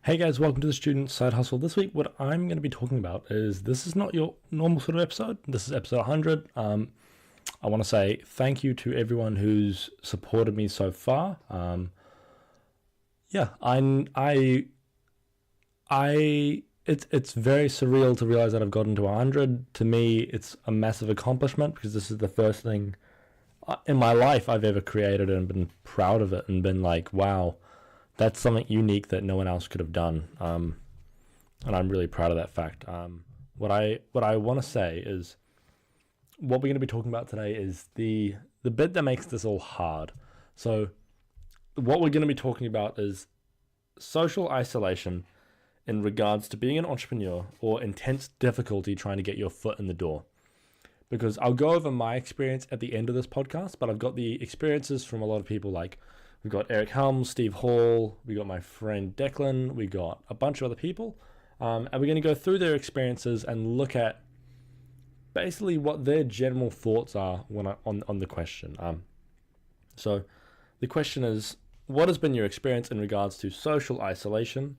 Hey guys, welcome to the Student Side Hustle. This week, what I'm going to be talking about is this is not your normal sort of episode. This is episode 100. I want to say thank you to everyone who's supported me so far. It's very surreal to realize that I've gotten to 100. To me, it's a massive accomplishment because this is the first thing in my life I've ever created and been proud of it and been like, wow. That's something unique that no one else could have done, and I'm really proud of that fact. What I want to say is, what we're going to be talking about today is the bit that makes this all hard. So, what we're going to be talking about is social isolation in regards to being an entrepreneur or intense difficulty trying to get your foot in the door. Because I'll go over my experience at the end of this podcast, but I've got the experiences from a lot of people like. We've got Eric Helms, Steve Hall, we got my friend Declan, we got a bunch of other people, and we're going to go through their experiences and look at basically what their general thoughts are on the question. So the question is, what has been your experience in regards to social isolation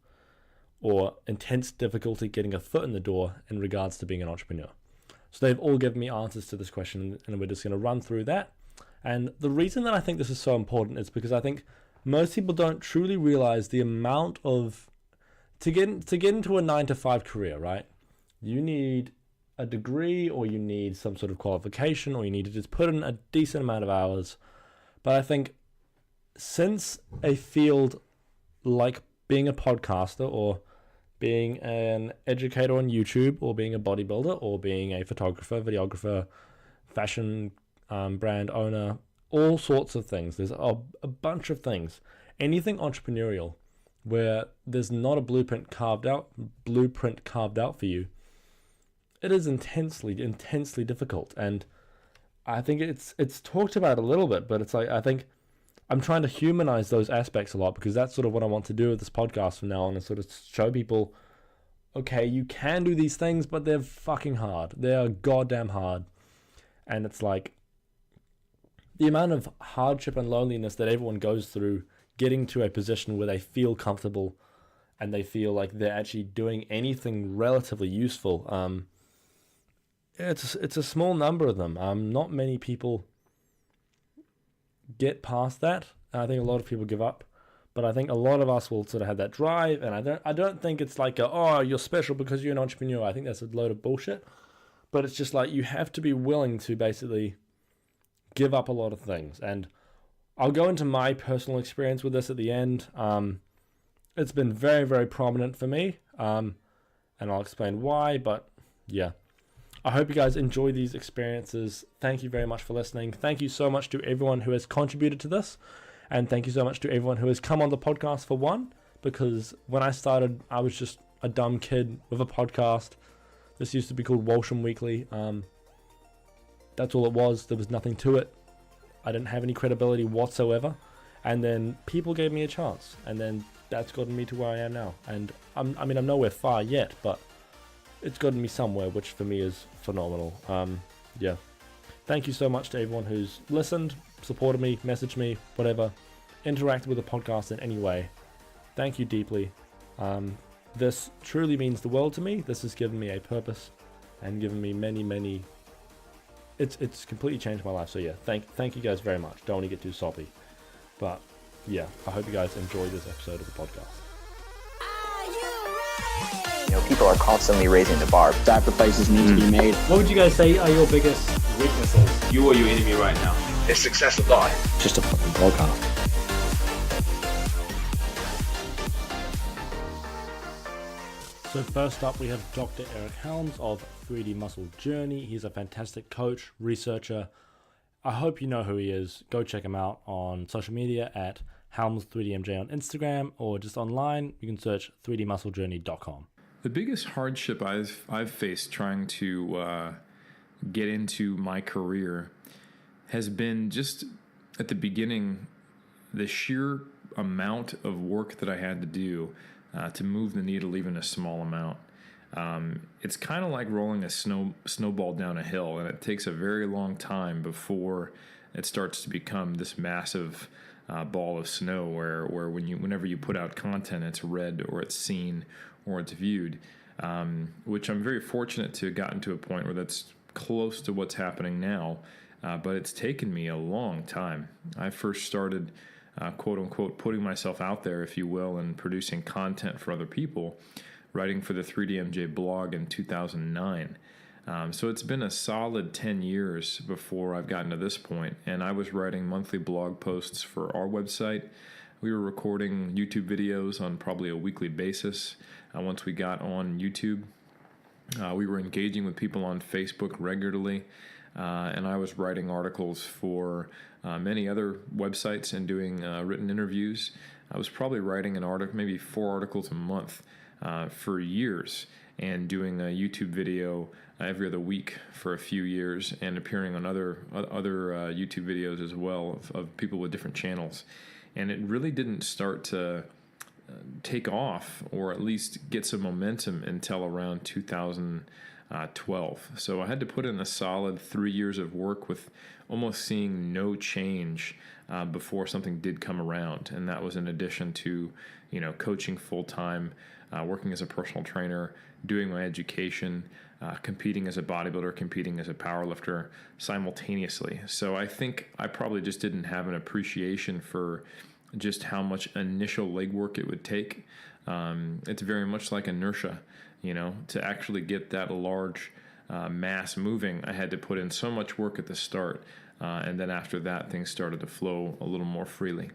or intense difficulty getting a foot in the door in regards to being an entrepreneur? So they've all given me answers to this question, and we're just going to run through that. And the reason that I think this is so important is because I think most people don't truly realize the amount of to get into a 9-to-5 career, right? You need a degree, or you need some sort of qualification, or you need to just put in a decent amount of hours. But I think since a field like being a podcaster, or being an educator on YouTube, or being a bodybuilder, or being a photographer, videographer, fashion brand owner, all sorts of things. There's a bunch of things. Anything entrepreneurial where there's not a blueprint carved out for you, it is intensely difficult. And I think it's talked about a little bit, but it's like, I think I'm trying to humanize those aspects a lot, because that's sort of what I want to do with this podcast from now on, and sort of show people, okay, you can do these things, but they're fucking hard. They are goddamn hard. And it's like, the amount of hardship and loneliness that everyone goes through getting to a position where they feel comfortable and they feel like they're actually doing anything relatively useful. It's a small number of them. Not many people get past that. I think a lot of people give up, but I think a lot of us will sort of have that drive. And I don't think it's like you're special because you're an entrepreneur. I think that's a load of bullshit. But it's just like, you have to be willing to basically give up a lot of things. And I'll go into my personal experience with this at the end. It's been very, very prominent for me, and I'll explain why. But yeah, I hope you guys enjoy these experiences. Thank you very much for listening. Thank you so much to everyone who has contributed to this, and thank you so much to everyone who has come on the podcast for one, because when I started, I was just a dumb kid with a podcast. This used to be called Walsham Weekly. That's all it was. There was nothing to it. I didn't have any credibility whatsoever. And then people gave me a chance. And then that's gotten me to where I am now. And I'm nowhere far yet, but it's gotten me somewhere, which for me is phenomenal. Yeah. Thank you so much to everyone who's listened, supported me, messaged me, whatever, interacted with the podcast in any way. Thank you deeply. This truly means the world to me. This has given me a purpose and given me many. It's completely changed my life. So yeah, thank you guys very much. Don't want to get too soppy, but yeah, I hope you guys enjoy this episode of the podcast. People are constantly raising the bar. Sacrifices need to be made. What would you guys say are your biggest weaknesses? You or your enemy right now? Is success a lie? Just a fucking podcast. So first up, we have Dr. Eric Helms of 3D Muscle Journey. He's a fantastic coach, researcher. I hope you know who he is. Go check him out on social media at Helms3DMJ on Instagram, or just online. You can search 3dmusclejourney.com. The biggest hardship I've faced trying to get into my career has been just at the beginning, the sheer amount of work that I had to do to move the needle even a small amount. It's kind of like rolling a snowball down a hill, and it takes a very long time before it starts to become this massive ball of snow where whenever you put out content, it's read or it's seen or it's viewed, which I'm very fortunate to have gotten to a point where that's close to what's happening now, but it's taken me a long time. I first started, quote unquote, putting myself out there, if you will, and producing content for other people, writing for the 3DMJ blog in 2009. So it's been a solid 10 years before I've gotten to this point, and I was writing monthly blog posts for our website. We were recording YouTube videos on probably a weekly basis. Once we got on YouTube, we were engaging with people on Facebook regularly, and I was writing articles for many other websites and doing written interviews. I was probably writing an article, maybe 4 articles a month for years, and doing a YouTube video every other week for a few years, and appearing on other YouTube videos as well of people with different channels. And it really didn't start to take off, or at least get some momentum, until around 2012. So I had to put in a solid 3 years of work with almost seeing no change before something did come around. And that was in addition to, coaching full-time, working as a personal trainer, doing my education, competing as a bodybuilder, competing as a powerlifter simultaneously. So I think I probably just didn't have an appreciation for just how much initial legwork it would take. It's very much like inertia, to actually get that large mass moving. I had to put in so much work at the start, and then after that, things started to flow a little more freely.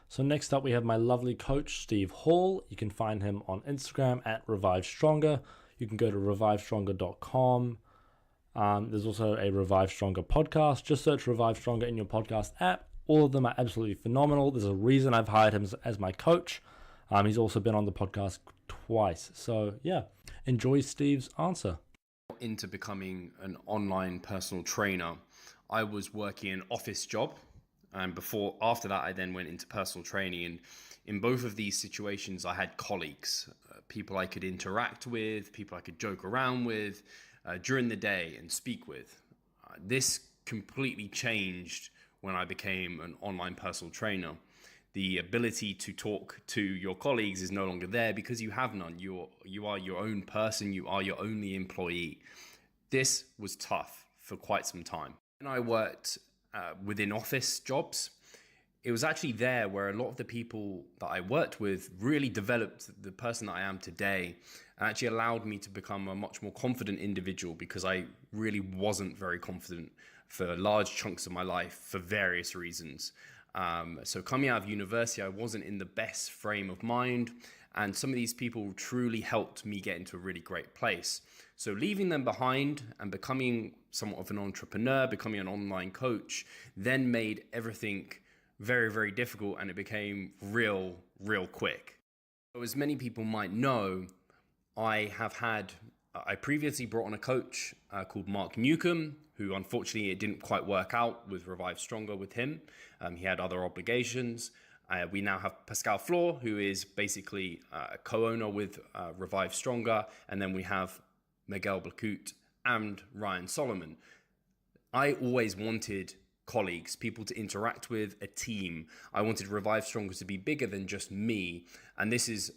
So next up, we have my lovely coach, Steve Hall. You can find him on Instagram at Revive Stronger. You can go to revivestronger.com. There's also a Revive Stronger podcast. Just search Revive Stronger in your podcast app. All of them are absolutely phenomenal. There's a reason I've hired him as my coach. He's also been on the podcast twice. So yeah, enjoy Steve's answer. Into becoming an online personal trainer, I was working an office job. And after that, I then went into personal training. And in both of these situations, I had colleagues, people I could interact with, people I could joke around with during the day and speak with. This completely changed when I became an online personal trainer. The ability to talk to your colleagues is no longer there because you have none. You are your own person. You are your only employee. This was tough for quite some time. When I worked within office jobs, it was actually there where a lot of the people that I worked with really developed the person that I am today, and actually allowed me to become a much more confident individual, because I really wasn't very confident for large chunks of my life for various reasons. So coming out of university, I wasn't in the best frame of mind, and some of these people truly helped me get into a really great place. So leaving them behind and becoming somewhat of an entrepreneur, becoming an online coach, then made everything very, very difficult, and it became real quick. So as many people might know, I previously brought on a coach called Mark Newcomb, who unfortunately it didn't quite work out with Revive Stronger with him. He had other obligations. We now have Pascal Flor, who is basically a co-owner with Revive Stronger. And then we have Miguel Blacut and Ryan Solomon. I always wanted colleagues, people to interact with, a team. I wanted Revive Stronger to be bigger than just me. And this is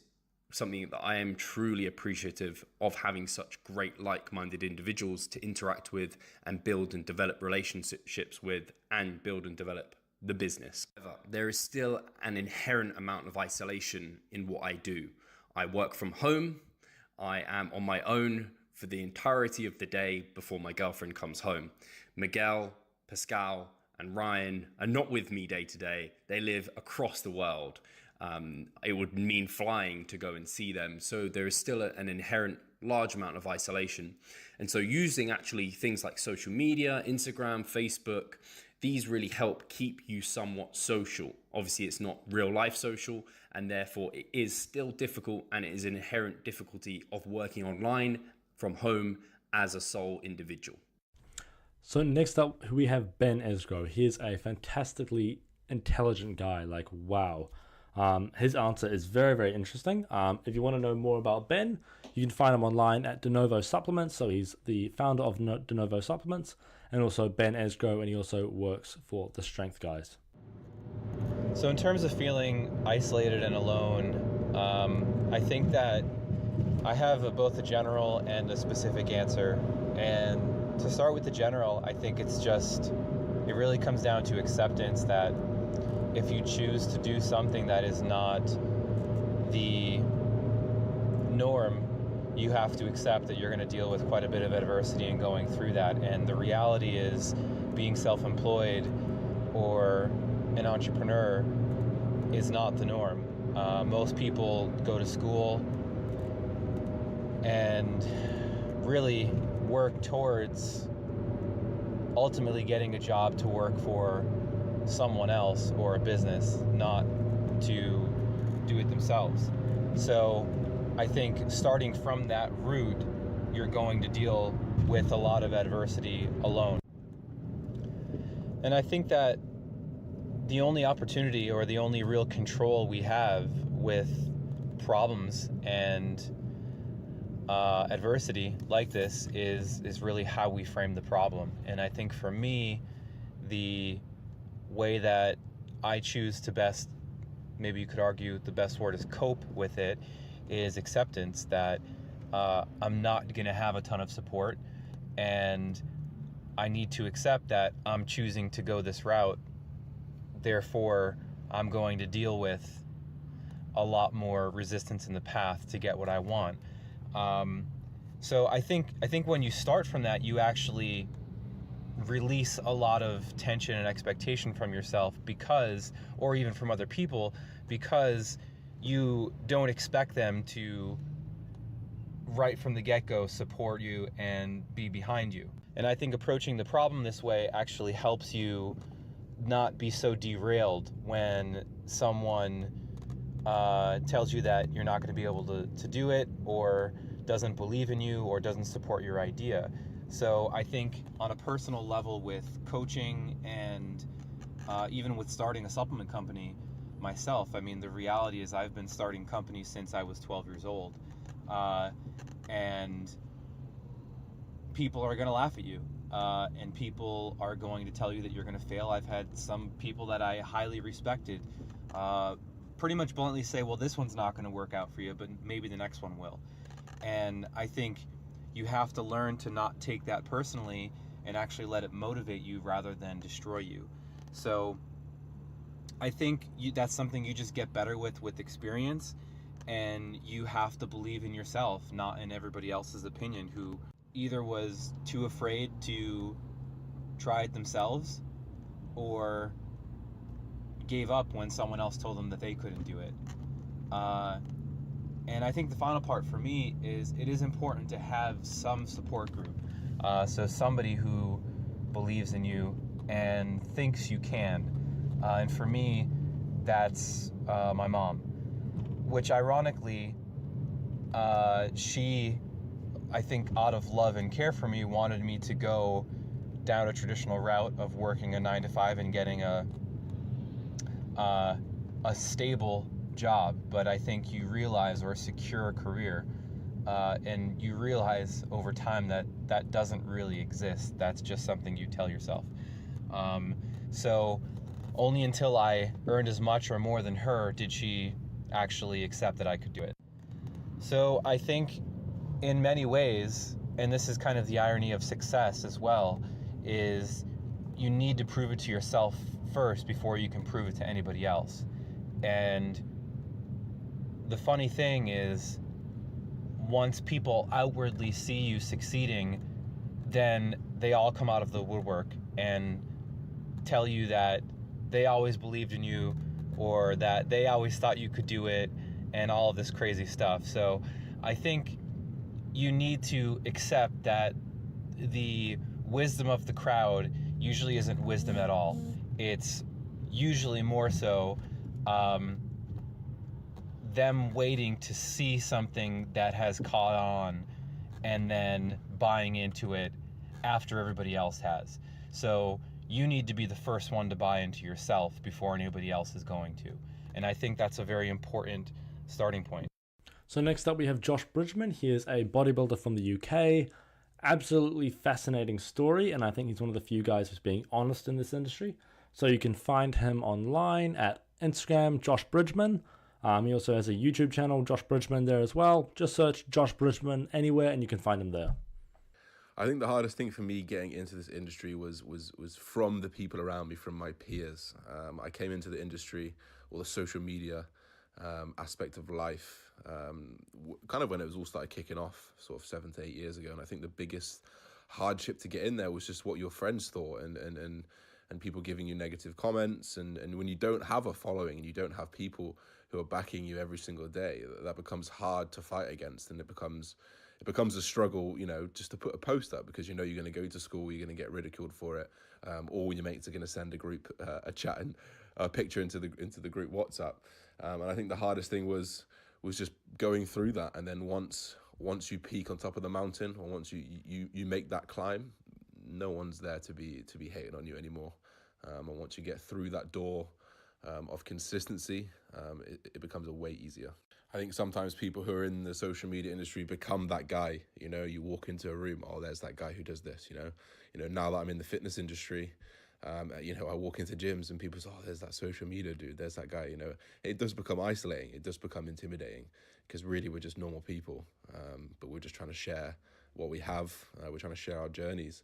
something that I am truly appreciative of, having such great like-minded individuals to interact with and build and develop relationships with, and build and develop the business. However, there is still an inherent amount of isolation in what I do. I work from home. I am on my own for the entirety of the day before my girlfriend comes home. Miguel, Pascal, and Ryan are not with me day to day. They live across the world. It would mean flying to go and see them. So there is still an inherent large amount of isolation. And so using actually things like social media, Instagram, Facebook, these really help keep you somewhat social. Obviously, it's not real life social, and therefore it is still difficult, and it is an inherent difficulty of working online from home as a sole individual. So next up, we have Ben Esgro. He is a fantastically intelligent guy. Like, wow. His answer is very, very interesting. If you want to know more about Ben, you can find him online at De Novo Supplements. So he's the founder of De Novo Supplements, and also Ben Esgro, and he also works for the Strength Guys. So in terms of feeling isolated and alone, I think that I have both a general and a specific answer. And to start with the general, I think it really comes down to acceptance that if you choose to do something that is not the norm, you have to accept that you're going to deal with quite a bit of adversity in going through that. And the reality is, being self-employed or an entrepreneur is not the norm. Most people go to school and really work towards ultimately getting a job to work for someone else or a business, not to do it themselves. So I think starting from that route, you're going to deal with a lot of adversity alone. And I think that the only opportunity or the only real control we have with problems and adversity like this is really how we frame the problem. And I think for me, the way that I choose to best, maybe you could argue the best word is cope with it, is acceptance that I'm not going to have a ton of support, and I need to accept that I'm choosing to go this route. Therefore, I'm going to deal with a lot more resistance in the path to get what I want. So I think when you start from that, you actually release a lot of tension and expectation from yourself or even from other people, because you don't expect them to, right from the get-go, support you and be behind you. And I think approaching the problem this way actually helps you not be so derailed when someone tells you that you're not going to be able to do it, or doesn't believe in you, or doesn't support your idea. So I think on a personal level with coaching and even with starting a supplement company myself, I mean, the reality is I've been starting companies since I was 12 years old. And people are going to laugh at you. And people are going to tell you that you're going to fail. I've had some people that I highly respected pretty much bluntly say, well, this one's not going to work out for you, but maybe the next one will. And I think you have to learn to not take that personally and actually let it motivate you rather than destroy you. So I think that's something you just get better with experience, and you have to believe in yourself, not in everybody else's opinion, who either was too afraid to try it themselves or gave up when someone else told them that they couldn't do it. And I think the final part for me is it is important to have some support group. So somebody who believes in you and thinks you can. And for me, that's my mom, which ironically, she, I think out of love and care for me, wanted me to go down a traditional route of working a 9-to-5 and getting a stable job. But I think you realize, or a secure career, and you realize over time that that doesn't really exist. That's just something you tell yourself. So only until I earned as much or more than her did she actually accept that I could do it. So I think in many ways, and this is kind of the irony of success as well, is you need to prove it to yourself first before you can prove it to anybody else. And the funny thing is, once people outwardly see you succeeding, then they all come out of the woodwork and tell you that they always believed in you, or that they always thought you could do it, and all of this crazy stuff. So I think you need to accept that the wisdom of the crowd usually isn't wisdom at all. It's usually more so them waiting to see something that has caught on and then buying into it after everybody else has. So you need to be the first one to buy into yourself before anybody else is going to. And I think that's a very important starting point. So next up we have Josh Bridgeman. He is a bodybuilder from the UK. Absolutely fascinating story, and I think he's one of the few guys who's being honest in this industry. So you can find him online at Instagram, Josh Bridgeman. He also has a YouTube channel, Josh Bridgeman, there as well. Just search Josh Bridgeman anywhere and you can find him there. I think the hardest thing for me getting into this industry was from the people around me, from my peers. I came into the industry, or the social media aspect of life, kind of when it was all started kicking off, sort of 7 to 8 years ago. And I think the biggest hardship to get in there was just what your friends thought, and people giving you negative comments. And when you don't have a following and you don't have people who are backing you every single day, that becomes hard to fight against, and it becomes a struggle, just to put a post up, because you're going to go to school, you're going to get ridiculed for it, or your mates are going to send a group a chat and a picture into the group WhatsApp. And I think the hardest thing was just going through that, and then once you peak on top of the mountain, or once you make that climb, no one's there to be hating on you anymore. And once you get through that door of consistency, it becomes a way easier. I think sometimes people who are in the social media industry become that guy. You walk into a room, oh, there's that guy who does this. Now that I'm in the fitness industry, I walk into gyms and people say, oh, there's that social media dude, there's that guy. It does become isolating, it does become intimidating, because really we're just normal people, but we're just trying to share what we have. We're trying to share our journeys.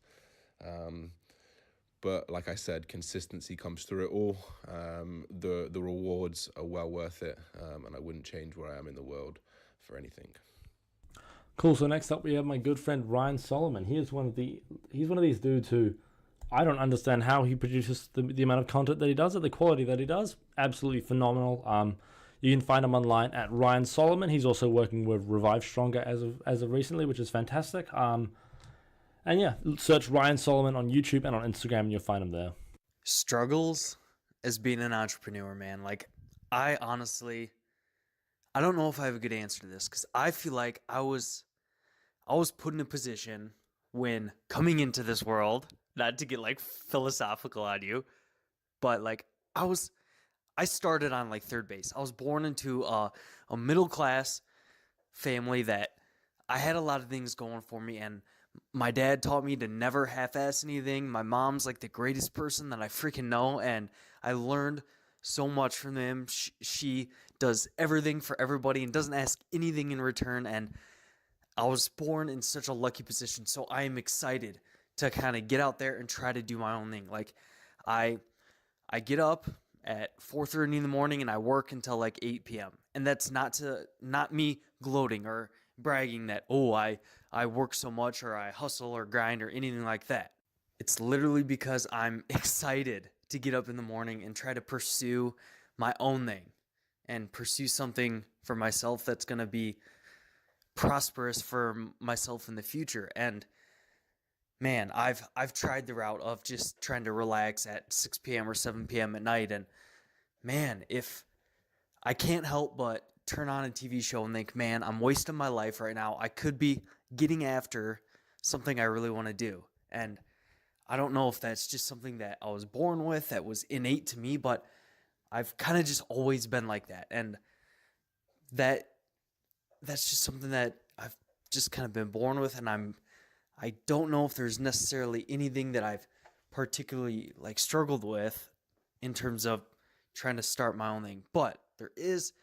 But like I said, consistency comes through it all. The rewards are well worth it, and I wouldn't change where I am in the world for anything. Cool. So next up we have my good friend Ryan Solomon. He's one of these dudes who I don't understand how he produces the amount of content that he does at the quality that he does. Absolutely phenomenal. You can find him online at Ryan Solomon. He's also working with Revive Stronger as of recently, which is fantastic. And yeah, search Ryan Solomon on YouTube and on Instagram and you'll find him there. Struggles as being an entrepreneur, man. Like, I don't know if I have a good answer to this, because I feel like I was put in a position when coming into this world, not to get like philosophical on you, but like I started on like third base. I was born into a middle class family that I had a lot of things going for me, and my dad taught me to never half-ass anything. My mom's like the greatest person that I freaking know, and I learned so much from them. She does everything for everybody and doesn't ask anything in return, and I was born in such a lucky position. So I am excited to kind of get out there and try to do my own thing. Like, I get up at 4:30 in the morning and I work until like 8 p.m. And that's not me gloating or bragging that, oh, I work so much or I hustle or grind or anything like that. It's literally because I'm excited to get up in the morning and try to pursue my own thing and pursue something for myself that's going to be prosperous for myself in the future. And man, I've tried the route of just trying to relax at 6 p.m. or 7 p.m. at night. And man, if I can't help but turn on a TV show and think, man, I'm wasting my life right now. I could be getting after something I really want to do. And I don't know if that's just something that I was born with, that was innate to me, but I've kind of just always been like that. And that's just something that I've just kind of been born with. And I don't know if there's necessarily anything that I've particularly like struggled with in terms of trying to start my own thing. But there is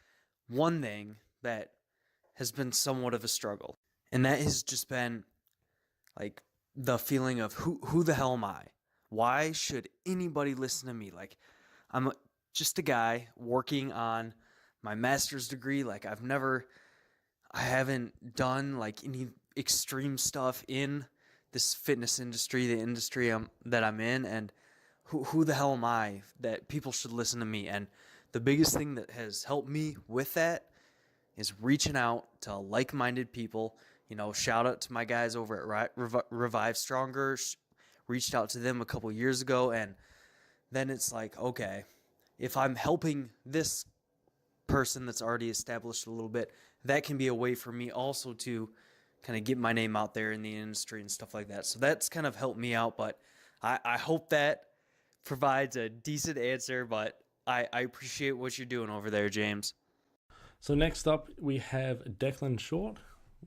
one thing that has been somewhat of a struggle, and that has just been like the feeling of who the hell am I? Why should anybody listen to me? Like, I'm just a guy working on my master's degree. Like, I haven't done like any extreme stuff in this fitness industry, the industry that I'm in, and who the hell am I that people should listen to me? And the biggest thing that has helped me with that is reaching out to like-minded people. Shout out to my guys over at Revive Stronger. Reached out to them a couple years ago, and then it's like, okay, if I'm helping this person that's already established a little bit, that can be a way for me also to kind of get my name out there in the industry and stuff like that. So that's kind of helped me out, but I hope that provides a decent answer, but I appreciate what you're doing over there, James. So next up, we have Declan Short,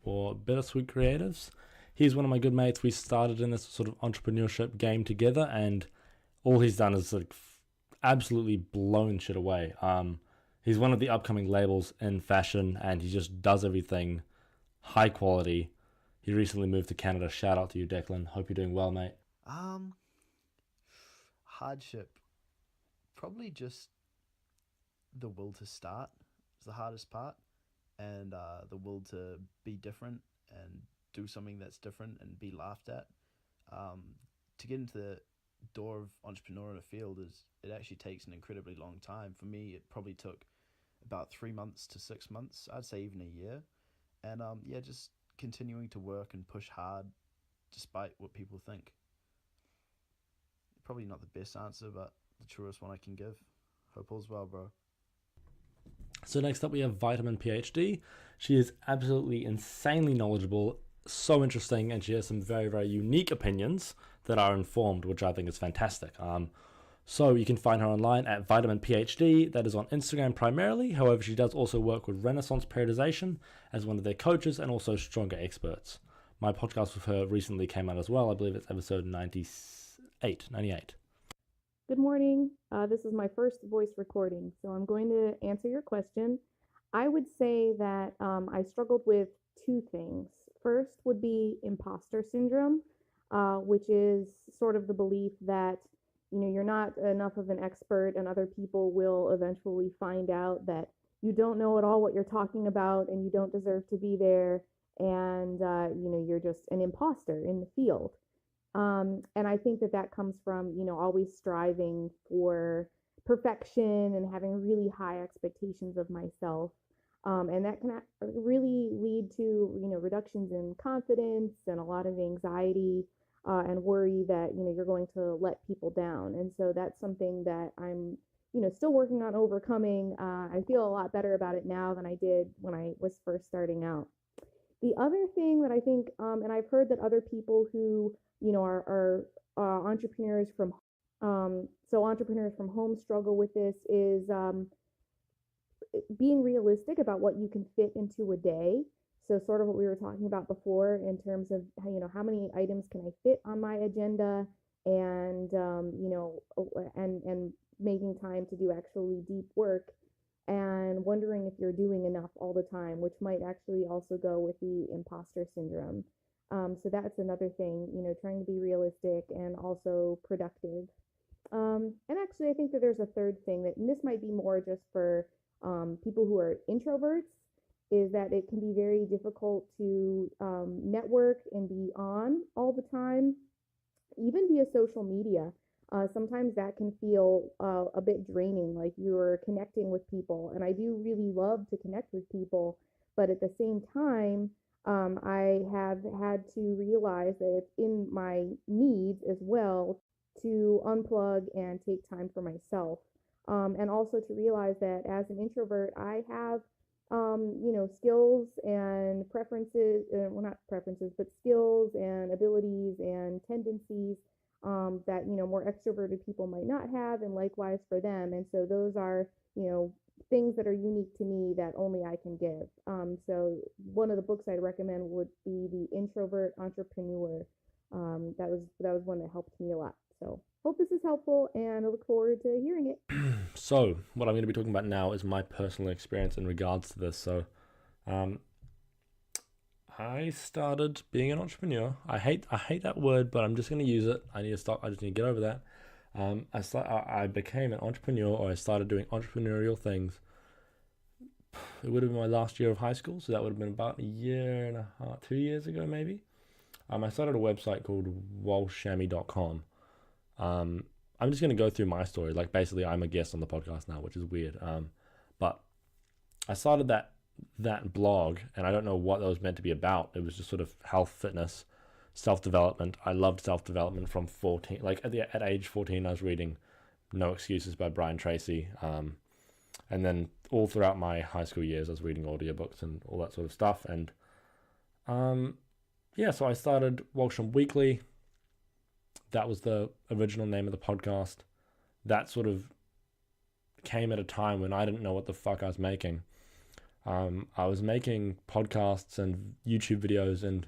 or Bittersweet Creatives. He's one of my good mates. We started in this sort of entrepreneurship game together, and all he's done is like absolutely blown shit away. He's one of the upcoming labels in fashion, and he just does everything high quality. He recently moved to Canada. Shout out to you, Declan. Hope you're doing well, mate. Hardship. Probably just the will to start is the hardest part, and the will to be different and do something that's different and be laughed at. To get into the door of entrepreneur in a field it actually takes an incredibly long time. For me, it probably took about 3 months to 6 months. I'd say even a year. And just continuing to work and push hard despite what people think. Probably not the best answer, but the truest one I can give. Hope all's well, bro. So next up we have Vitamin PhD. She is absolutely insanely knowledgeable, so interesting, and she has some very, very unique opinions that are informed, which I think is fantastic. So you can find her online at Vitamin PhD. That is on Instagram primarily. However, she does also work with Renaissance Periodization as one of their coaches and also Stronger Experts. My podcast with her recently came out as well. I believe it's episode 98. Good morning. This is my first voice recording, so I'm going to answer your question. I would say that I struggled with two things. First would be imposter syndrome, which is sort of the belief that you're not enough of an expert and other people will eventually find out that you don't know at all what you're talking about and you don't deserve to be there, and you're just an imposter in the field. And I think that comes from, always striving for perfection and having really high expectations of myself. And that can really lead to, reductions in confidence and a lot of anxiety and worry that, you're going to let people down. And so that's something that I'm, still working on overcoming. I feel a lot better about it now than I did when I was first starting out. The other thing that I think, and I've heard that other people who, are entrepreneurs from home struggle with this is being realistic about what you can fit into a day. So sort of what we were talking about before in terms of how many items can I fit on my agenda, and and making time to do actually deep work, and wondering if you're doing enough all the time, which might actually also go with the imposter syndrome. So that's another thing, trying to be realistic and also productive. And actually, I think that there's a third thing and this might be more just for people who are introverts, is that it can be very difficult to network and be on all the time, even via social media. Sometimes that can feel a bit draining, like you're connecting with people. And I do really love to connect with people, but at the same time, I have had to realize that it's in my needs as well to unplug and take time for myself. And also to realize that as an introvert, I have, skills and preferences, well, not preferences, but skills and abilities and tendencies that, more extroverted people might not have, and likewise for them. And so those are, things that are unique to me that only I can give. So one of the books I'd recommend would be The Introvert Entrepreneur. That was one that helped me a lot. So hope this is helpful, and I look forward to hearing it. So what I'm going to be talking about now is my personal experience in regards to this. So I started being an entrepreneur. I hate that word, but I'm just going to use it. I just need to get over that. I became an entrepreneur, or I started doing entrepreneurial things. It would have been my last year of high school, so that would have been about a year and a half, 2 years ago maybe. I started a website called walshami.com. I'm just going to go through my story. Like, basically, I'm a guest on the podcast now, which is weird. But I started that blog, and I don't know what that was meant to be about. It was just sort of health, fitness, self-development. I loved self-development from 14. Like, at age 14, I was reading No Excuses by Brian Tracy. And then all throughout my high school years, I was reading audiobooks and all that sort of stuff. And so I started Walsham Weekly. That was the original name of the podcast. That sort of came at a time when I didn't know what the fuck I was making. I was making podcasts and YouTube videos, and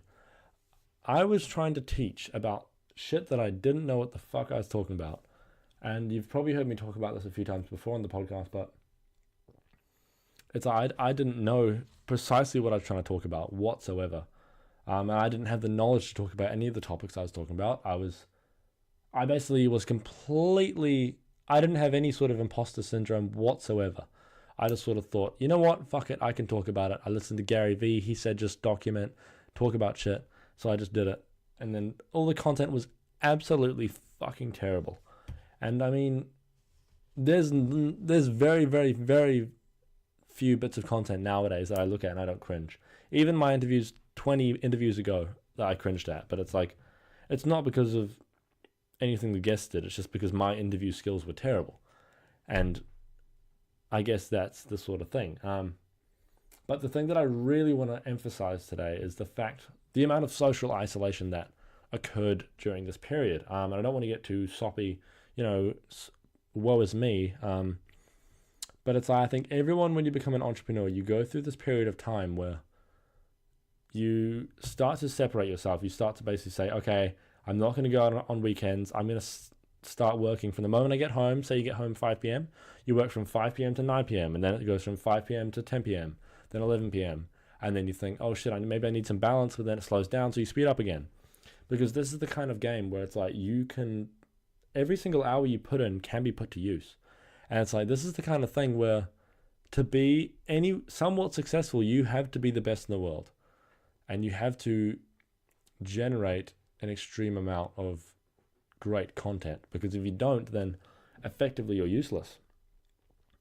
I was trying to teach about shit that I didn't know what the fuck I was talking about. And you've probably heard me talk about this a few times before on the podcast, but it's I didn't know precisely what I was trying to talk about whatsoever. And I didn't have the knowledge to talk about any of the topics I was talking about. I basically was completely, I didn't have any sort of imposter syndrome whatsoever. I just sort of thought, you know what, fuck it, I can talk about it. I listened to Gary Vee, he said just document, talk about shit. So I just did it. And then all the content was absolutely fucking terrible. And I mean, there's very, very, very few bits of content nowadays that I look at and I don't cringe. Even my interviews 20 interviews ago that I cringed at, but it's like, it's not because of anything the guests did, it's just because my interview skills were terrible. And I guess that's the sort of thing. But the thing that I really want to emphasize today is the amount of social isolation that occurred during this period. And I don't want to get too soppy, woe is me. But it's like, I think everyone, when you become an entrepreneur, you go through this period of time where you start to separate yourself. You start to basically say, okay, I'm not going to go out on weekends. I'm going to start working from the moment I get home. Say you get home 5 p.m. You work from 5 p.m. to 9 p.m. And then it goes from 5 p.m. to 10 p.m. Then 11 p.m. And then you think, oh shit, maybe I need some balance. But then it slows down, so you speed up again. Because this is the kind of game where it's like every single hour you put in can be put to use. And it's like, this is the kind of thing where to be somewhat successful, you have to be the best in the world. And you have to generate an extreme amount of great content. Because if you don't, then effectively you're useless.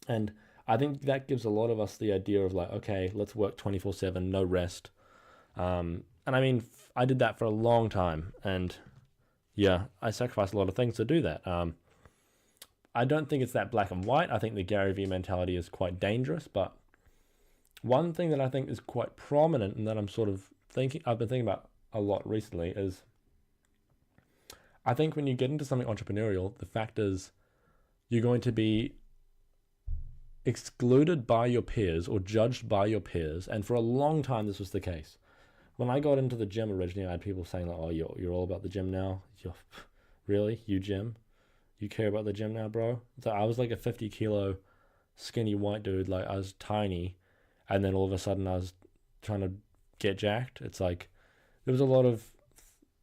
And I think that gives a lot of us the idea of like, okay, let's work 24/7, no rest. And I mean, I did that for a long time. And yeah, I sacrificed a lot of things to do that. I don't think it's that black and white. I think the Gary Vee mentality is quite dangerous. But one thing that I think is quite prominent and that I've been thinking about a lot recently is, I think when you get into something entrepreneurial, the fact is you're going to be excluded by your peers or judged by your peers. And for a long time, this was the case. When I got into the gym originally, I had people saying like, oh, you're all about the gym now? Really? You gym? You care about the gym now, bro? So I was like a 50 kilo skinny white dude. Like, I was tiny. And then all of a sudden I was trying to get jacked. It's like, there was a lot of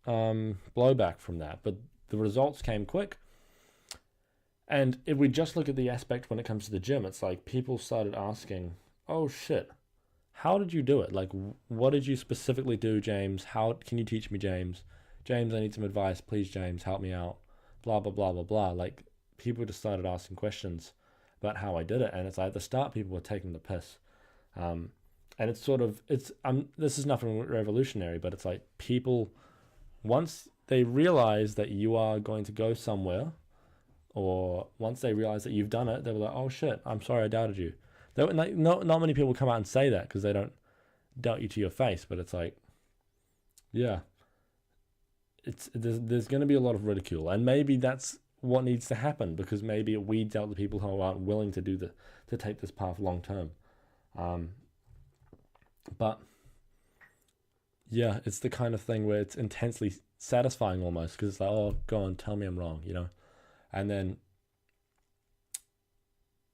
blowback from that. But the results came quick. And if we just look at the aspect when it comes to the gym, it's like people started asking, oh shit, how did you do it? Like, what did you specifically do, James? How can you teach me, James? James, I need some advice. Please, James, help me out. Blah, blah, blah, blah, blah. Like, people just started asking questions about how I did it. And it's like, at the start, people were taking the piss. And it's this is nothing revolutionary, but it's like people, once they realize that you are going to go somewhere, or once they realize that you've done it, they were like, oh shit, I'm sorry I doubted you. Not many people come out and say that because they don't doubt you to your face, but it's like, yeah, there's going to be a lot of ridicule, and maybe that's what needs to happen, because maybe it weeds out the people who aren't willing to take this path long term. But yeah, it's the kind of thing where it's intensely satisfying almost, because it's like, oh, go on, tell me I'm wrong, And then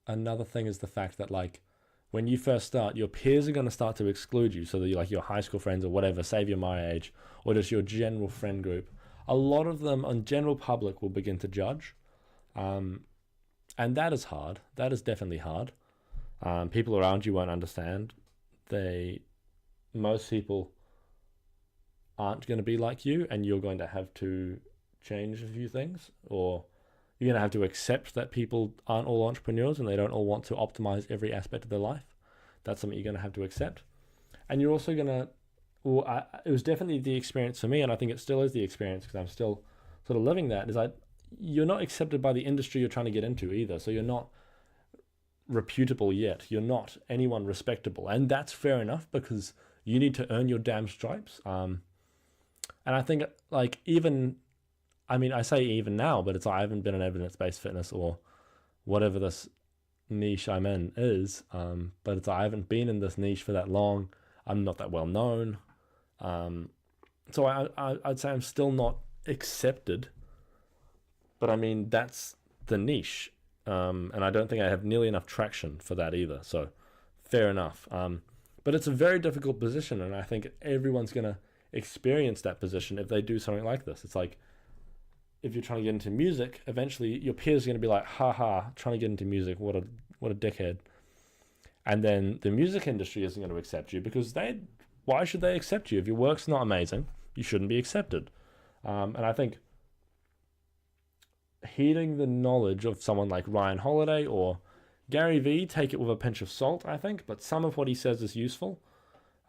another thing is the fact that, like, when you first start, your peers are going to start to exclude you. So that like your high school friends or whatever, say you're my age, or just your general friend group, a lot of them on general public will begin to judge. And that is hard. That is definitely hard. People around you won't understand. Most people aren't going to be like you, and you're going to have to change a few things, or you're going to have to accept that people aren't all entrepreneurs and they don't all want to optimize every aspect of their life. That's something you're going to have to accept. And you're also going to, it was definitely the experience for me, and I think it still is the experience because I'm still sort of living that, is you're not accepted by the industry you're trying to get into either. So you're not reputable yet. You're not anyone respectable. And that's fair enough, because you need to earn your damn stripes. And I think, like, I say even now, but I haven't been in evidence-based fitness or whatever this niche I'm in is. But I haven't been in this niche for that long. I'm not that well known. So I'd say I'm still not accepted. But I mean, that's the niche. And I don't think I have nearly enough traction for that either. So fair enough. But it's a very difficult position, and I think everyone's going to experience that position if they do something like this. It's like, if you're trying to get into music, eventually your peers are going to be like, haha, trying to get into music, what a dickhead. And then the music industry isn't going to accept you because why should they accept you? If your work's not amazing, you shouldn't be accepted. And I think heeding the knowledge of someone like Ryan Holiday or Gary Vee, take it with a pinch of salt, I think, but some of what he says is useful.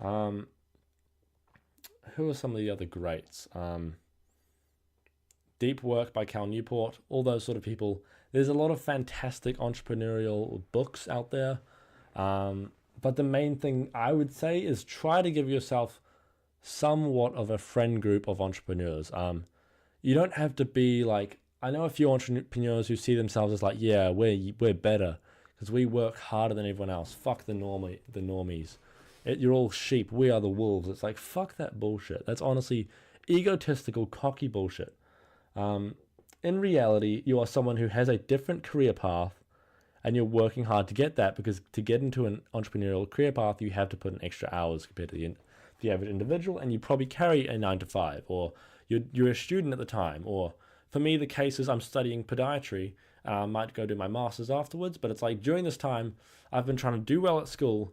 Who are some of the other greats? Deep Work by Cal Newport, all those sort of people. There's a lot of fantastic entrepreneurial books out there. But the main thing I would say is try to give yourself somewhat of a friend group of entrepreneurs. You don't have to be like, I know a few entrepreneurs who see themselves as like, yeah, we're better because we work harder than everyone else. Fuck the normies. You're all sheep. We are the wolves. It's like, fuck that bullshit. That's honestly egotistical, cocky bullshit. In reality, you are someone who has a different career path and you're working hard to get that, because to get into an entrepreneurial career path, you have to put in extra hours compared to the average individual, and you probably carry a 9 to 5, or you're a student at the time, or for me, the case is I'm studying podiatry, and I might go do my master's afterwards, but it's like during this time, I've been trying to do well at school,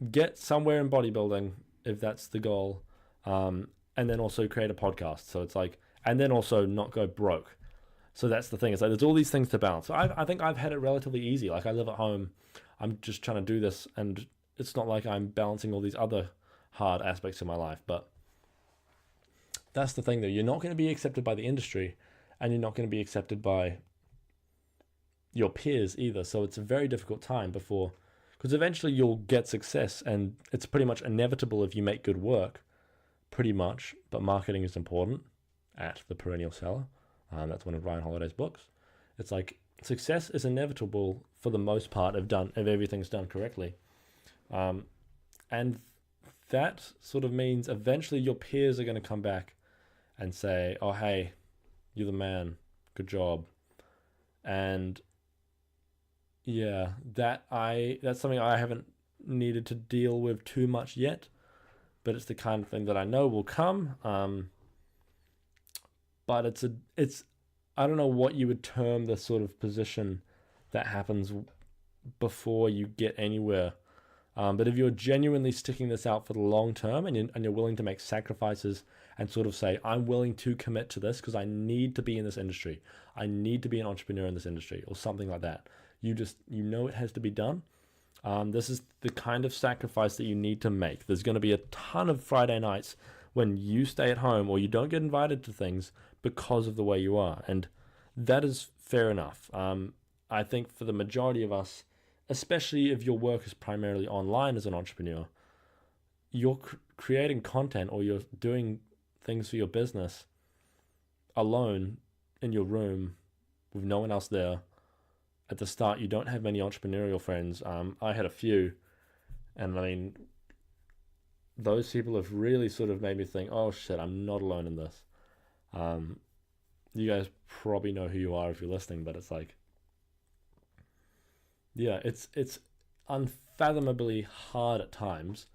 get somewhere in bodybuilding, if that's the goal, and then also create a podcast. So it's like, and then also not go broke. So that's the thing. It's like there's all these things to balance. So I think I've had it relatively easy. Like I live at home. I'm just trying to do this, and it's not like I'm balancing all these other hard aspects of my life. But that's the thing, though. You're not going to be accepted by the industry, and you're not going to be accepted by your peers either. So it's a very difficult time before, because eventually you'll get success, and it's pretty much inevitable if you make good work, pretty much. But marketing is important at The Perennial Seller. That's one of Ryan Holiday's books. It's like success is inevitable for the most part if everything's done correctly. And that sort of means eventually your peers are going to come back and say, oh, hey, you're the man. Good job. And yeah, that's something I haven't needed to deal with too much yet, but it's the kind of thing that I know will come. But it's I don't know what you would term the sort of position that happens before you get anywhere. But if you're genuinely sticking this out for the long term, and you're willing to make sacrifices and sort of say, I'm willing to commit to this because I need to be in this industry. I need to be an entrepreneur in this industry, or something like that. You know it has to be done. This is the kind of sacrifice that you need to make. There's going to be a ton of Friday nights when you stay at home or you don't get invited to things because of the way you are. And that is fair enough. I think for the majority of us, especially if your work is primarily online as an entrepreneur, you're creating content or you're doing things for your business alone in your room with no one else there. At the start, you don't have many entrepreneurial friends. I had a few, and I mean, those people have really sort of made me think, oh shit, I'm not alone in this. You guys probably know who you are if you're listening, but it's like, yeah, it's unfathomably hard at times,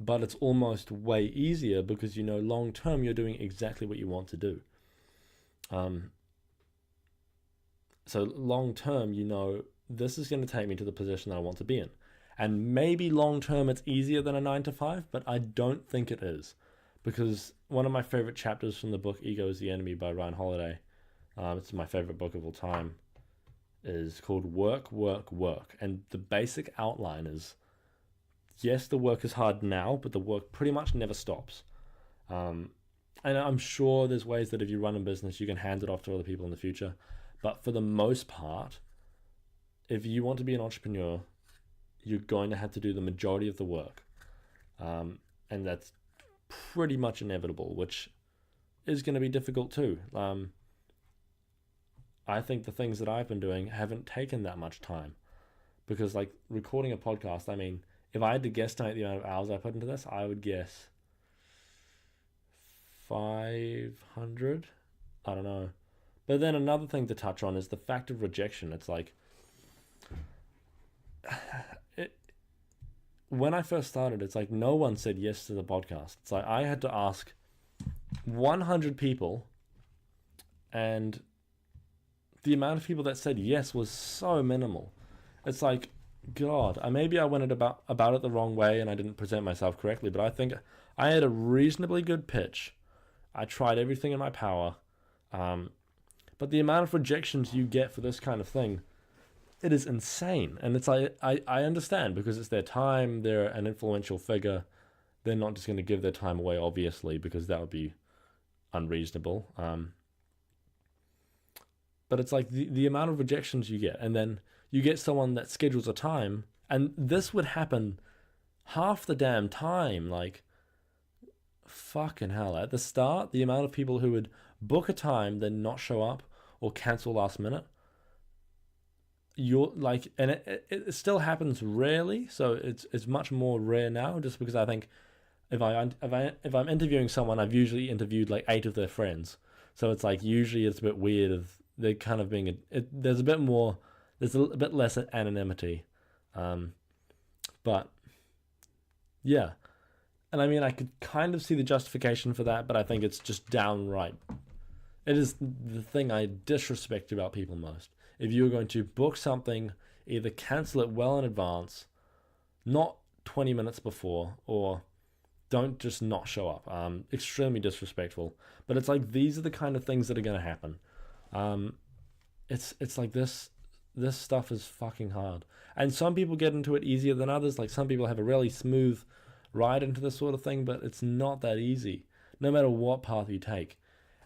but it's almost way easier because you know long term you're doing exactly what you want to do. So long term, you know, this is going to take me to the position that I want to be in. And maybe long term it's easier than a 9 to 5, but I don't think it is. Because one of my favorite chapters from the book Ego is the Enemy by Ryan Holiday, it's my favorite book of all time, is called Work, Work, Work. And the basic outline is, yes, the work is hard now, but the work pretty much never stops. And I'm sure there's ways that if you run a business, you can hand it off to other people in the future. But for the most part, if you want to be an entrepreneur, you're going to have to do the majority of the work. And that's pretty much inevitable, which is going to be difficult too. I think the things that I've been doing haven't taken that much time, because like recording a podcast, I mean, if I had to guesstimate the amount of hours I put into this, I would guess 500. I don't know. But then another thing to touch on is the fact of rejection. It's like, when I first started, it's like no one said yes to the podcast. It's like I had to ask 100 people, and the amount of people that said yes was so minimal. It's like, God, maybe I went about it the wrong way and I didn't present myself correctly, but I think I had a reasonably good pitch. I tried everything in my power. But the amount of rejections you get for this kind of thing, it is insane. And it's like, I understand, because it's their time, they're an influential figure. They're not just going to give their time away, obviously, because that would be unreasonable. But it's like the amount of rejections you get, and then you get someone that schedules a time, and this would happen half the damn time. Like, fucking hell. At the start, the amount of people who would book a time, then not show up or cancel last minute, you're like, and it still happens rarely, so it's much more rare now, just because I think if I'm interviewing someone, I've usually interviewed like 8 of their friends, so it's like usually it's a bit weird of they're kind of being there's a bit less anonymity, but yeah. And I mean, I could kind of see the justification for that, but I think it's just downright. It is the thing I disrespect about people most. If you're going to book something, either cancel it well in advance, not 20 minutes before, or don't just not show up. Extremely disrespectful. But it's like, these are the kind of things that are going to happen. It's like this stuff is fucking hard. And some people get into it easier than others. Like, some people have a really smooth ride into this sort of thing, but it's not that easy, no matter what path you take.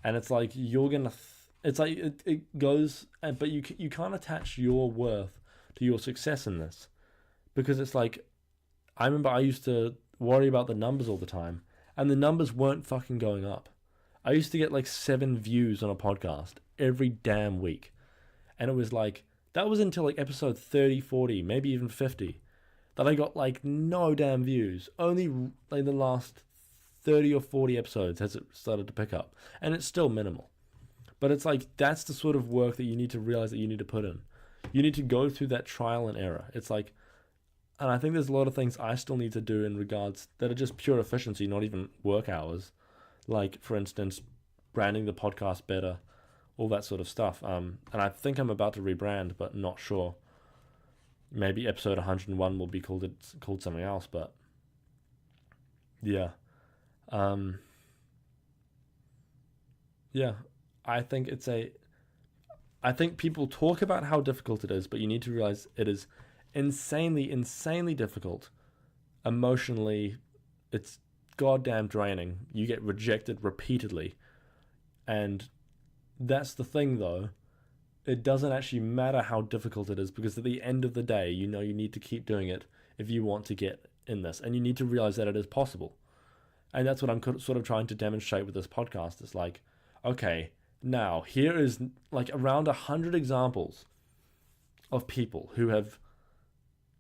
And it's like, you're gonna it's like it goes, but you can't attach your worth to your success in this, because it's like, I remember I used to worry about the numbers all the time, and the numbers weren't fucking going up. I used to get like 7 views on a podcast every damn week, and it was like, that was until like episode 30, 40, maybe even 50, that I got like no damn views. Only like the last 30 or 40 episodes has it started to pick up, and it's still minimal. But it's like, that's the sort of work that you need to realize that you need to put in. You need to go through that trial and error. It's like, and I think there's a lot of things I still need to do in regards that are just pure efficiency, not even work hours. Like, for instance, branding the podcast better, all that sort of stuff. And I think I'm about to rebrand, but not sure. Maybe episode 101 will be called something else, but yeah. Yeah, I think I think people talk about how difficult it is, but you need to realize it is insanely difficult. Emotionally, it's goddamn draining. You get rejected repeatedly. And that's the thing, though. It doesn't actually matter how difficult it is, because at the end of the day, you know you need to keep doing it if you want to get in this. And you need to realize that it is possible. And that's what I'm sort of trying to demonstrate with this podcast. It's like, okay, now here is like around 100 examples of people who have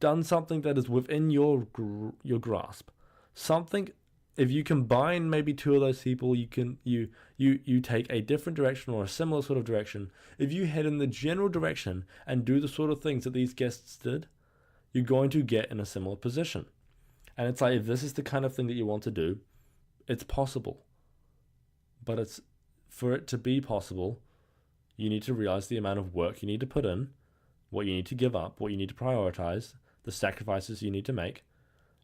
done something that is within your grasp. Something, if you combine maybe 2 of those people, you take a different direction or a similar sort of direction. If you head in the general direction and do the sort of things that these guests did, you're going to get in a similar position. And it's like, if this is the kind of thing that you want to do, it's possible. But it's, for it to be possible, you need to realize the amount of work you need to put in, what you need to give up, what you need to prioritize, the sacrifices you need to make.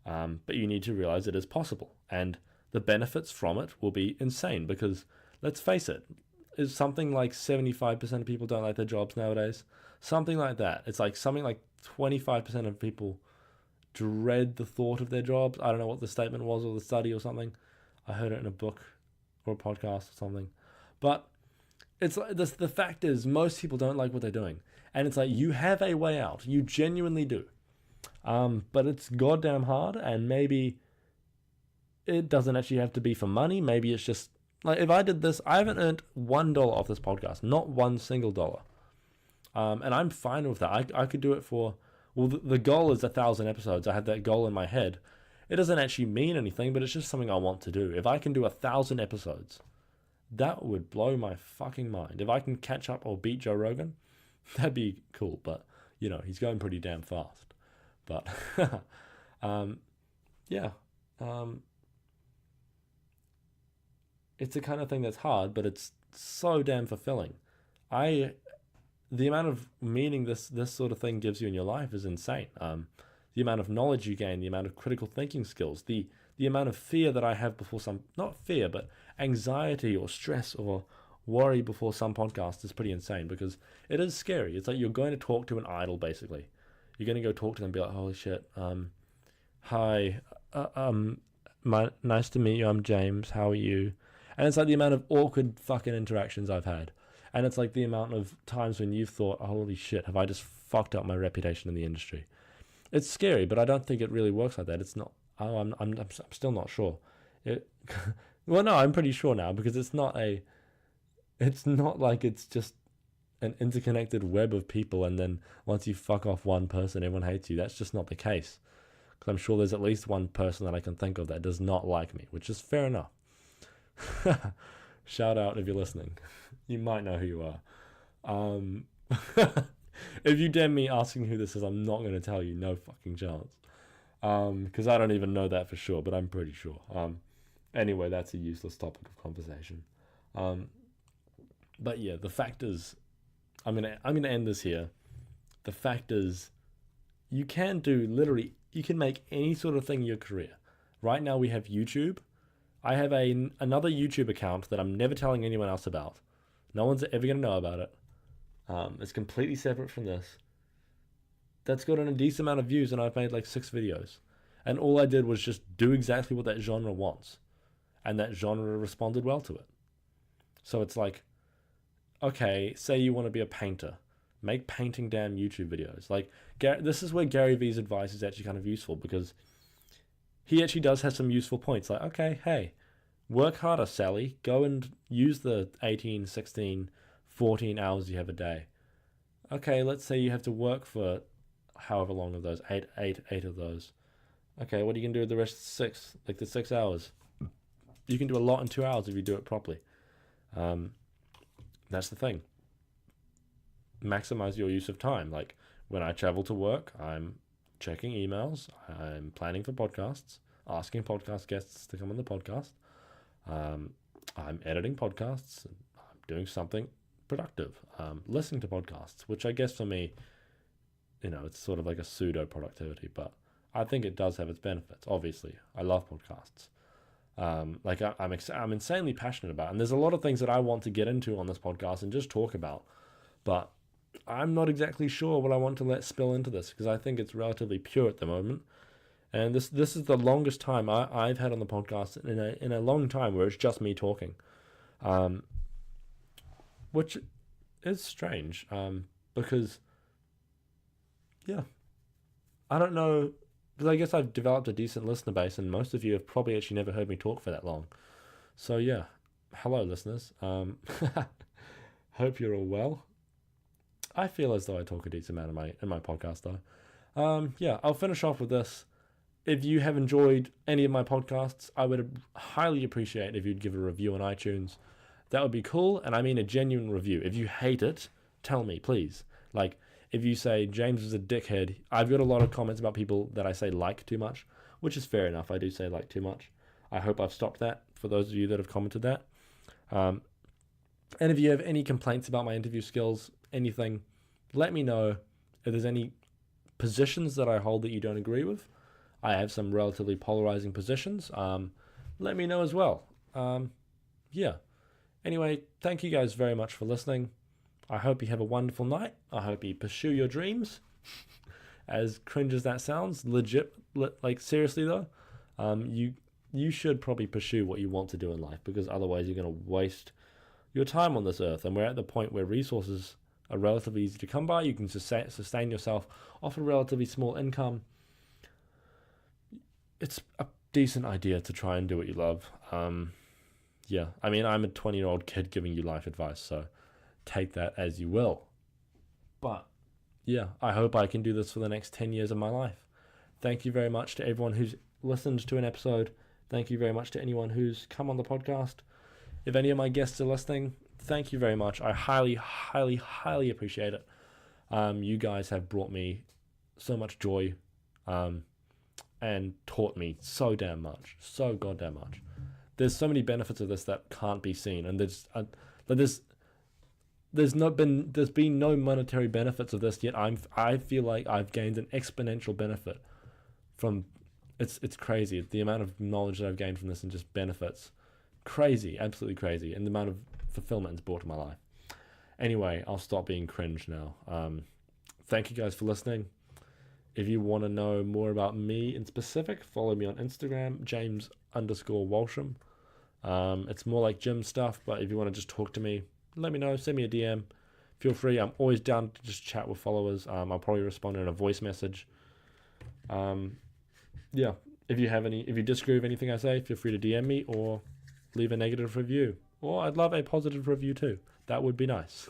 But you need to realize it is possible, and the benefits from it will be insane, because let's face it, is something like 75% of people don't like their jobs nowadays. Something like that. It's like something like 25% of people dread the thought of their jobs. I don't know what the statement was, or the study or something. I heard it in a book or a podcast or something. But it's like this, the fact is, most people don't like what they're doing. And it's like, you have a way out. You genuinely do. But it's goddamn hard, and maybe it doesn't actually have to be for money. Maybe it's just, like, if I did this, I haven't earned $1 off this podcast. Not one single dollar. And I'm fine with that. I could do it for, well, the goal is 1,000 episodes. I had that goal in my head. It doesn't actually mean anything, but it's just something I want to do. If I can do 1,000 episodes, That would blow my fucking mind. If I can catch up or beat Joe Rogan, that'd be cool. But, he's going pretty damn fast. But, yeah. It's the kind of thing that's hard, but it's so damn fulfilling. The amount of meaning this sort of thing gives you in your life is insane. The amount of knowledge you gain, the amount of critical thinking skills, the amount of fear that I have before not fear, but anxiety or stress or worry before some podcast is pretty insane, because it is scary. It's like you're going to talk to an idol, basically. You're going to go talk to them and be like, holy shit, hi, nice to meet you, I'm James, how are you? And it's like the amount of awkward fucking interactions I've had. And it's like the amount of times when you've thought, holy shit, have I just fucked up my reputation in the industry? It's scary, but I don't think it really works like that. It's not. I'm still not sure. Well, no, I'm pretty sure now, because it's not like it's just an interconnected web of people, and then once you fuck off one person, everyone hates you. That's just not the case. Because I'm sure there's at least one person that I can think of that does not like me, which is fair enough. Shout out if you're listening. You might know who you are. If you dare me asking who this is, I'm not going to tell you. No fucking chance. Because I don't even know that for sure, but I'm pretty sure. Anyway, that's a useless topic of conversation. But yeah, the fact is, I'm gonna end this here. The fact is, you can make any sort of thing your career. Right now we have YouTube. I have another YouTube account that I'm never telling anyone else about. No one's ever going to know about it. It's completely separate from this. That's gotten a decent amount of views, and I've made like 6 videos. And all I did was just do exactly what that genre wants. And that genre responded well to it. So it's like, okay, say you want to be a painter. Make painting damn YouTube videos. Like, this is where Gary Vee's advice is actually kind of useful, because he actually does have some useful points. Like, okay, hey, work harder, Sally. Go and use the 18, 16, 14 hours you have a day. Okay, let's say you have to work for however long of those, eight of those. Okay, what are you going to do with the rest of 6? Like the 6 hours? You can do a lot in 2 hours if you do it properly. That's the thing. Maximize your use of time. Like, when I travel to work, I'm checking emails, I'm planning for podcasts, asking podcast guests to come on the podcast, I'm editing podcasts, I'm doing something productive, listening to podcasts, which I guess for me, it's sort of like a pseudo productivity, but I think it does have its benefits. Obviously, I love podcasts. I'm insanely passionate about it. And there's a lot of things that I want to get into on this podcast and just talk about, but I'm not exactly sure what I want to let spill into this, because I think it's relatively pure at the moment. And this is the longest time I've had on the podcast in a long time where it's just me talking, which is strange, because, yeah, I don't know, because I guess I've developed a decent listener base, and most of you have probably actually never heard me talk for that long. So yeah, hello listeners. Hope you're all well. I feel as though I talk a decent amount in my podcast though. Yeah, I'll finish off with this. If you have enjoyed any of my podcasts, I would highly appreciate if you'd give a review on iTunes. That would be cool, and I mean a genuine review. If you hate it, tell me, please. Like, if you say James is a dickhead, I've got a lot of comments about people that I say like too much, which is fair enough. I do say like too much. I hope I've stopped that for those of you that have commented that. And if you have any complaints about my interview skills, anything, let me know. If there's any positions that I hold that you don't agree with, I have some relatively polarizing positions. Let me know as well. Yeah. Anyway, thank you guys very much for listening. I hope you have a wonderful night. I hope you pursue your dreams. As cringe as that sounds, like seriously though, you should probably pursue what you want to do in life, because otherwise you're going to waste your time on this earth. And we're at the point where resources are relatively easy to come by. You can sustain yourself off a relatively small income. It's a decent idea to try and do what you love. Yeah, I mean, I'm a 20-year-old kid giving you life advice, so take that as you will. But yeah, I hope I can do this for the next 10 years of my life. Thank you very much to everyone who's listened to an episode. Thank you very much to anyone who's come on the podcast. If any of my guests are listening, thank you very much. I highly, highly, highly appreciate it. You guys have brought me so much joy and taught me so damn much, so goddamn much. There's so many benefits of this that can't be seen, and there's been no monetary benefits of this yet. I feel like I've gained an exponential benefit from it's crazy the amount of knowledge that I've gained from this and just benefits. Crazy, absolutely crazy, and the amount of fulfillment it's brought to my life. Anyway, I'll stop being cringe now. Thank you guys for listening. If you want to know more about me in specific, follow me on Instagram, James_Walsham. It's more like gym stuff, but if you want to just talk to me, let me know, send me a DM. Feel free. I'm always down to just chat with followers. I'll probably respond in a voice message. Yeah, if you disagree with anything I say, feel free to DM me or leave a negative review. Or I'd love a positive review too. That would be nice.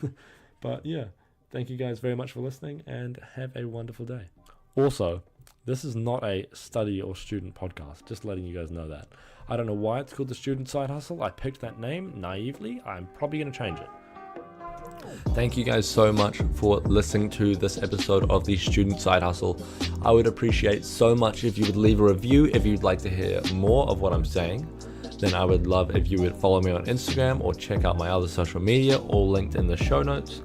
But yeah, thank you guys very much for listening and have a wonderful day. Also, this is not a study or student podcast, just letting you guys know that. I don't know why it's called the Student Side Hustle. I picked that name naively. I'm probably going to change it. Thank you guys so much for listening to this episode of the Student Side Hustle. I would appreciate so much if you would leave a review if you'd like to hear more of what I'm saying. Then I would love if you would follow me on Instagram or check out my other social media, all linked in the show notes.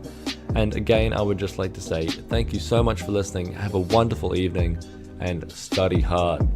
And again, I would just like to say thank you so much for listening. Have a wonderful evening and study hard.